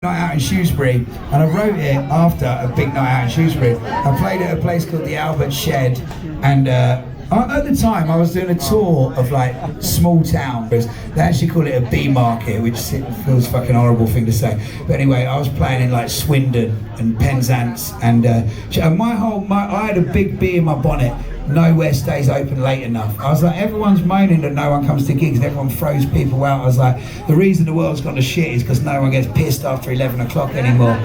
night out in Shrewsbury, and I wrote it after a big night out in Shrewsbury. I played at a place called the Albert Shed, and at the time I was doing a tour of like small towns. They actually call it a bee market, which feels fucking horrible thing to say. But anyway, I was playing in like Swindon and Penzance, and I had a big bee in my bonnet. Nowhere stays open late enough. I was like, everyone's moaning that no one comes to gigs and everyone throws people out. I was like, the reason the world's gone to shit is because no one gets pissed after 11 o'clock anymore.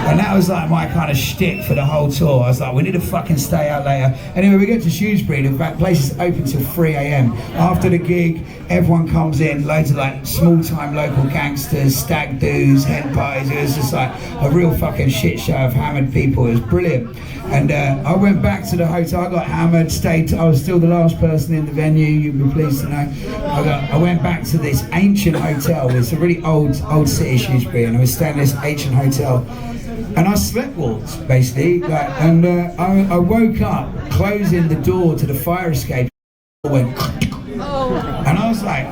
And that was like my kind of shtick for the whole tour. I was like, we need to fucking stay out later. Anyway, we get to Shrewsbury, the place is open till 3 a.m. After the gig, everyone comes in, loads of like small-time local gangsters, stag doos, hen parties. It was just like a real fucking shit show of hammered people. It was brilliant. And I went back to the hotel, I got hammered, stayed, I was still the last person in the venue, you'd be pleased to know. I went back to this ancient hotel. It's a really old city, Shrewsbury, and I was staying in this ancient hotel. And I sleepwalked, basically, like, and I woke up closing the door to the fire escape. Went, and I was like,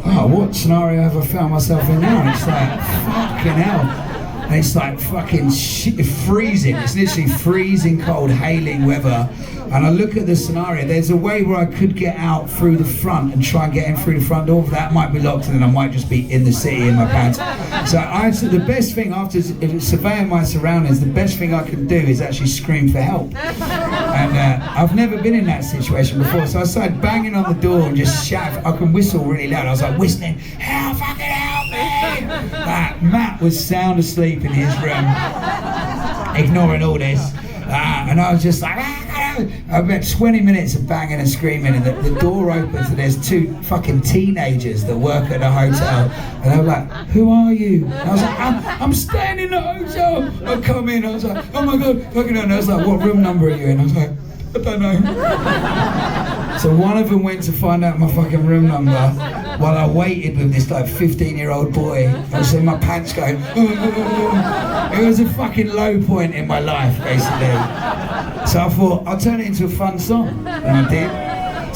oh, what scenario have I found myself in now? And it's like, fucking hell. And it's like fucking freezing. It's literally freezing cold, hailing weather. And I look at the scenario. There's a way where I could get out through the front and try and get in through the front door. That might be locked, and then I might just be in the city in my pants. So the best thing after surveying my surroundings, the best thing I can do is actually scream for help. And I've never been in that situation before. So I started banging on the door and just shout. I can whistle really loud. I was like whistling, "Help! Fucking help me!" Matt was sound asleep in his room, ignoring all this. And I was just like, about 20 minutes of banging and screaming, and the door opens and there's two fucking teenagers that work at the hotel, and they were like, "Who are you?" And I was like, I'm staying in the hotel. I come in, I was like, "Oh my god, fucking hell." And I was like, "What room number are you in?" I was like, "I don't know." So one of them went to find out my fucking room number while I waited with this like 15-year-old boy. I was in my pants going, It was a fucking low point in my life, basically. So I thought, I'll turn it into a fun song. And I did.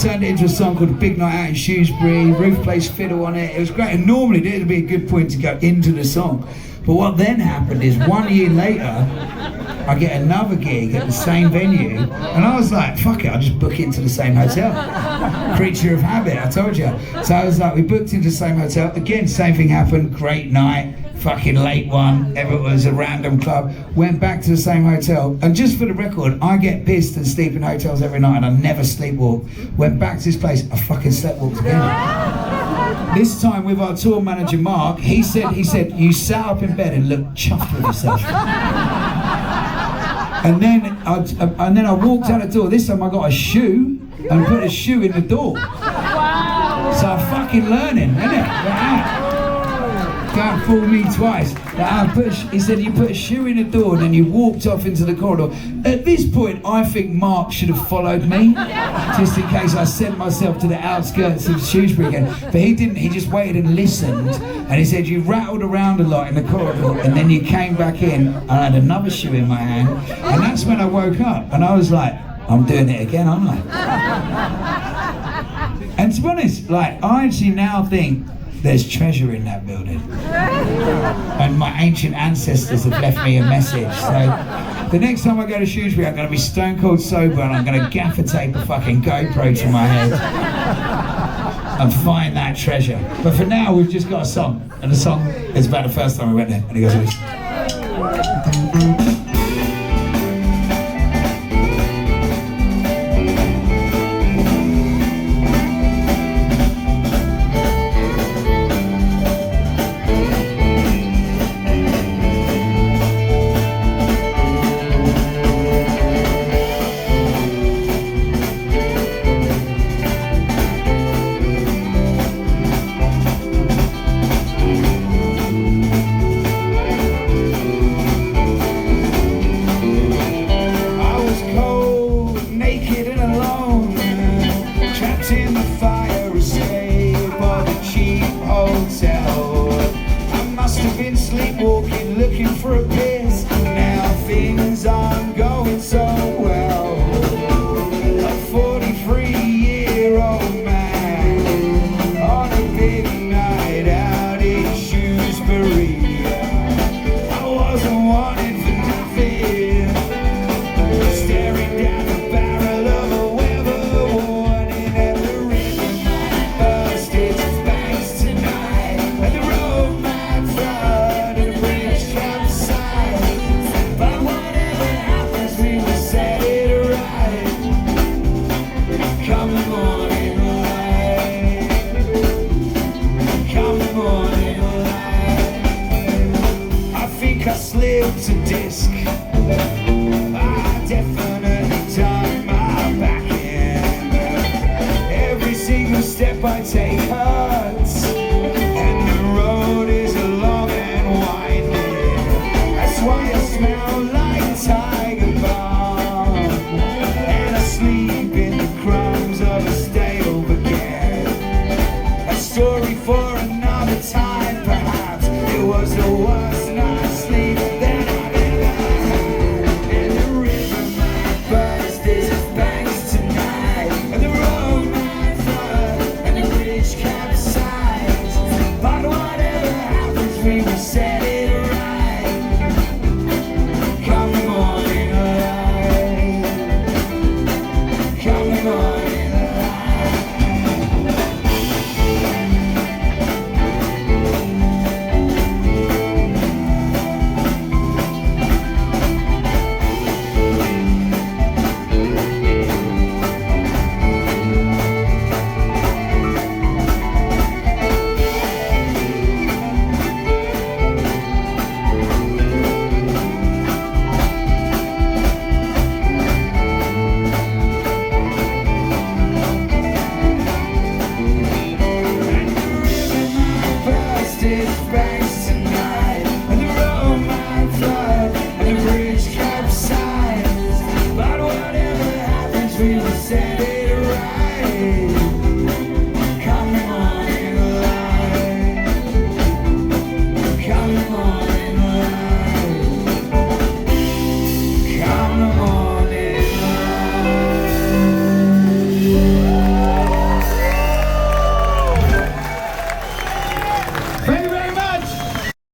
Turned it into a song called Big Night Out in Shrewsbury. Ruth plays fiddle on it. It was great. And normally it would be a good point to go into the song. But what then happened is 1 year later, I get another gig at the same venue, and I was like, fuck it, I'll just book into the same hotel. Creature of habit, I told you. So I was like, we booked into the same hotel. Again, same thing happened, great night, fucking late one, it was a random club. Went back to the same hotel, and just for the record, I get pissed and sleep in hotels every night, and I never sleepwalk. Went back to this place, I fucking sleepwalked again. This time with our tour manager Mark, he said, you sat up in bed and looked chuffed with yourself. And then I walked out the door. This time I got a shoe and put a shoe in the door. Wow. So I'm fucking learning, innit? Don't fool me twice. He said you put a shoe in the door and then you walked off into the corridor. At this point, I think Mark should have followed me, just in case I sent myself to the outskirts of Shrewsbury again. But he didn't, he just waited and listened. And he said, you rattled around a lot in the corridor and then you came back in and I had another shoe in my hand. And that's when I woke up and I was like, I'm doing it again, aren't I? And to be honest, like, I actually now think there's treasure in that building. And my ancient ancestors have left me a message. So the next time I go to Shrewsbury, I'm going to be stone cold sober and I'm going to gaffer tape a fucking GoPro to my head and find that treasure. But for now, we've just got a song. And the song is about the first time we went there. And it goes like this. In the fire escape of a cheap hotel, I must have been sleepwalking, looking for a piss. Now things aren't going so well. A 43-year-old man on a big night out in Shrewsbury. think I slipped a disc. I definitely done my back in. Every single step I take hurts, and the road is long and winding. That's why I smell like tiger balm, and I sleep in the crumbs of a stale baguette. A story for another time, perhaps. It was the worst night's sleep that I've ever had. And the river might burst its banks tonight, and the road might flood, and the bridge capsize. But whatever happens, we will say